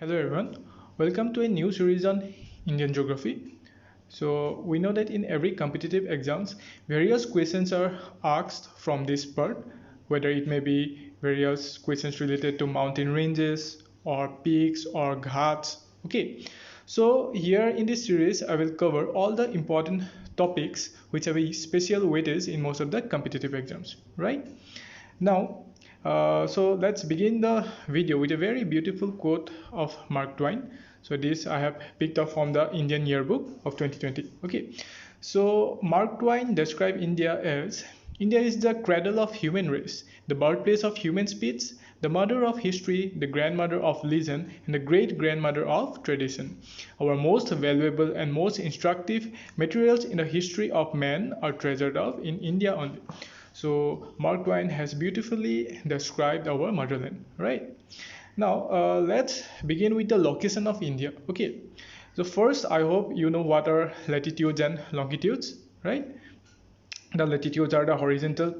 Hello everyone, welcome to a new series on Indian geography. So we know that in every competitive exams, various questions are asked from this part, whether it may be various questions related to mountain ranges or peaks or ghats. Okay, so here in this series, I will cover all the important topics which have a special weightage in most of the competitive exams, right? Now, so let's begin the video with a very beautiful quote of Mark Twain. So this I have picked up from the Indian Yearbook of 2020. Okay, so Mark Twain described India as India is the cradle of human race, the birthplace of human speech, the mother of history, the grandmother of legend, and the great grandmother of tradition. Our most valuable and most instructive materials in the history of man are treasured of in India only. So Mark Twain has beautifully described our motherland, right? Now let's begin with the location of India. Okay, so first I hope you know what are latitudes and longitudes, right? The latitudes are the horizontal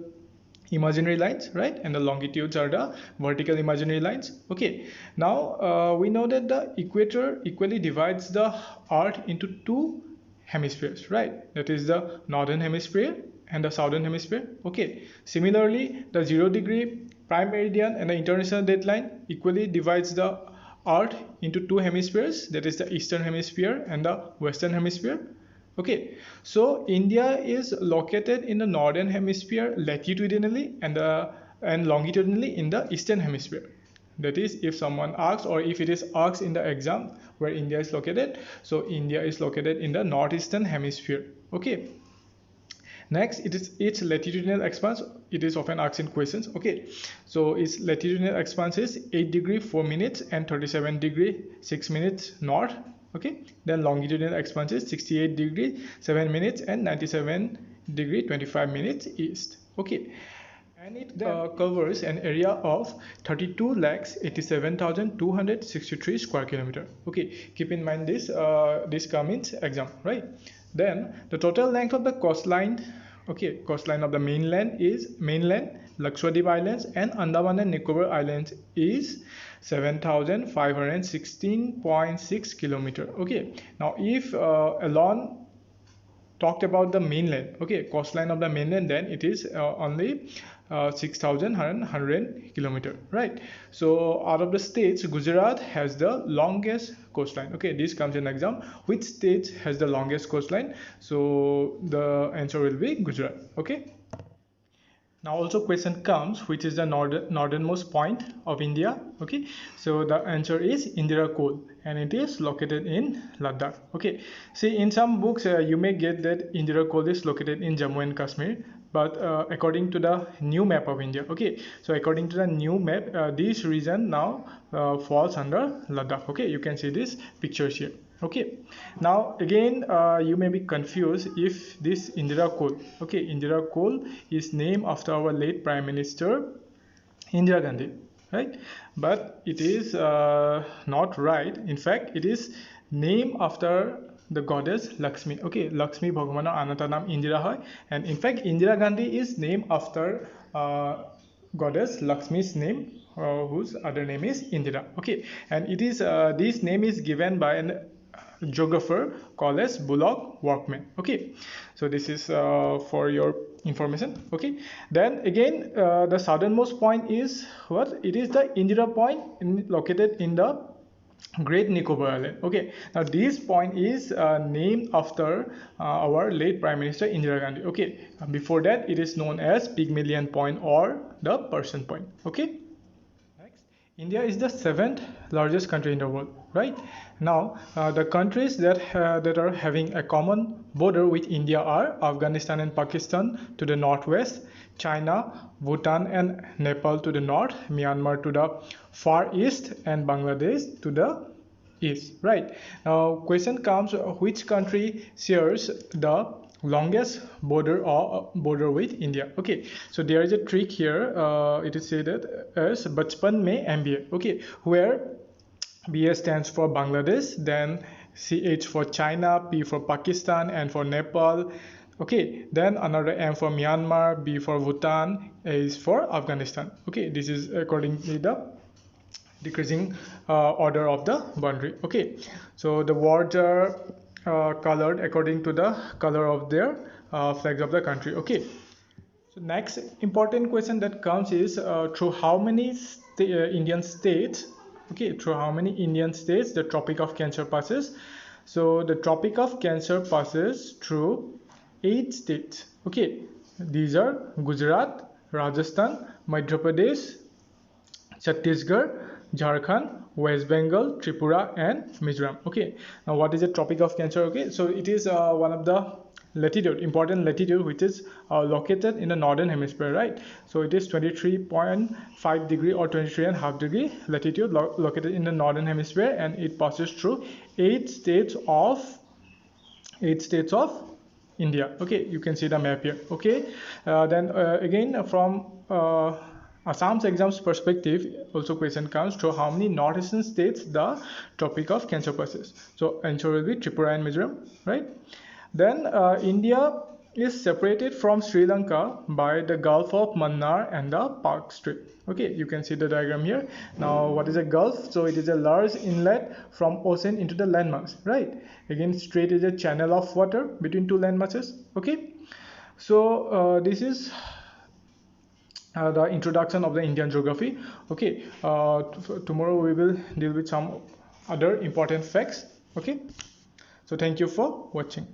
imaginary lines, right, and the longitudes are the vertical imaginary lines. Okay, now we know that the equator equally divides the earth into two hemispheres, right? That is the northern hemisphere and the southern hemisphere. Okay, similarly the 0 degree prime meridian and the international dateline equally divides the earth into two hemispheres, that is the eastern hemisphere and the western hemisphere. Okay, so India is located in the northern hemisphere latitudinally and longitudinally in the eastern hemisphere. That is, if someone asks or if it is asked in the exam where India is located, so India is located in the northeastern hemisphere. Okay. Next, it is its latitudinal expanse. It is often asked in questions. Okay, so its latitudinal expanse is 8 degree 4 minutes and 37 degree 6 minutes north. Okay, then longitudinal expanse is 68 degree 7 minutes and 97 degree 25 minutes east. Okay, and it covers an area of 32 lakhs 87,263 square kilometer. Okay, keep in mind this this comes in exam, right? Then the total length of the coastline, okay, coastline of the mainland Lakshadweep Islands and Andaman and Nicobar Islands is 7,516.6 kilometer. Okay, now if along talked about the mainland, okay, coastline of the mainland, then it is only 6,100 kilometer, right? So out of the states, Gujarat has the longest coastline. Okay, this comes in exam, which state has the longest coastline? So the answer will be Gujarat. Okay, now also question comes, which is the northernmost point of India? Okay, so the answer is Indira Col, and it is located in Ladakh. Okay, see in some books you may get that Indira Col is located in Jammu and Kashmir, but according to the new map of India, okay, so according to the new map, this region now falls under Ladakh. Okay, you can see these pictures here. Okay, now again you may be confused if this Indira Col, okay, Indira Col is named after our late Prime Minister Indira Gandhi, right? But it is not right. In fact, it is named after the goddess Lakshmi. Okay, Lakshmi Bhagwana Anata Nam Indira Hai, and in fact Indira Gandhi is named after goddess Lakshmi's name, whose other name is Indira. Okay, and it is this name is given by an geographer called as Bullock Workman. Okay, so this is for your information. Okay, then again the southernmost point is what? It is the Indira Point located in the Great Nicobar Island. Okay, now this point is named after our late Prime Minister Indira Gandhi. Okay, before that it is known as Pygmalion Point or the Persian Point. Okay, India is the seventh largest country in the world, right? Now, the countries that are having a common border with India are Afghanistan and Pakistan to the northwest, China, Bhutan and Nepal to the north, Myanmar to the far east, and Bangladesh to the east, right? Now, question comes: which country shares the longest border with India? Okay, so there is a trick here. It is said that as Bachpan mein MBA. Okay, where BA stands for Bangladesh, then CH for China, P for Pakistan, and for Nepal. Okay, then another M for Myanmar, B for Bhutan, A is for Afghanistan. Okay, this is according to the decreasing order of the boundary. Okay, so the words are colored according to the color of their flags of the country. Okay, so next important question that comes is through how many Indian states, okay, through how many Indian states the Tropic of Cancer passes. So the Tropic of Cancer passes through 8 states. Okay, these are Gujarat, Rajasthan, Madhya Pradesh, Chhattisgarh, Jharkhand, West Bengal, Tripura, and Mizoram. Okay, now what is the Tropic of Cancer? Okay, so it is one of the latitude, important latitude, which is located in the northern hemisphere, right? So it is 23.5 degree or 23.5 degree latitude located in the northern hemisphere, and it passes through 8 states of India. Okay, you can see the map here. Okay, then again from Assam's exams perspective, also question comes to how many northeastern states the Tropic of Cancer passes. So answer will be Tripura and Mizoram, right? Then India is separated from Sri Lanka by the Gulf of Mannar and the Park Strait. Okay, you can see the diagram here. Now what is a gulf? So it is a large inlet from ocean into the landmass, right? Again, strait is a channel of water between two landmasses. Okay, so this is the introduction of the Indian geography. Okay, tomorrow we will deal with some other important facts. Okay, so thank you for watching.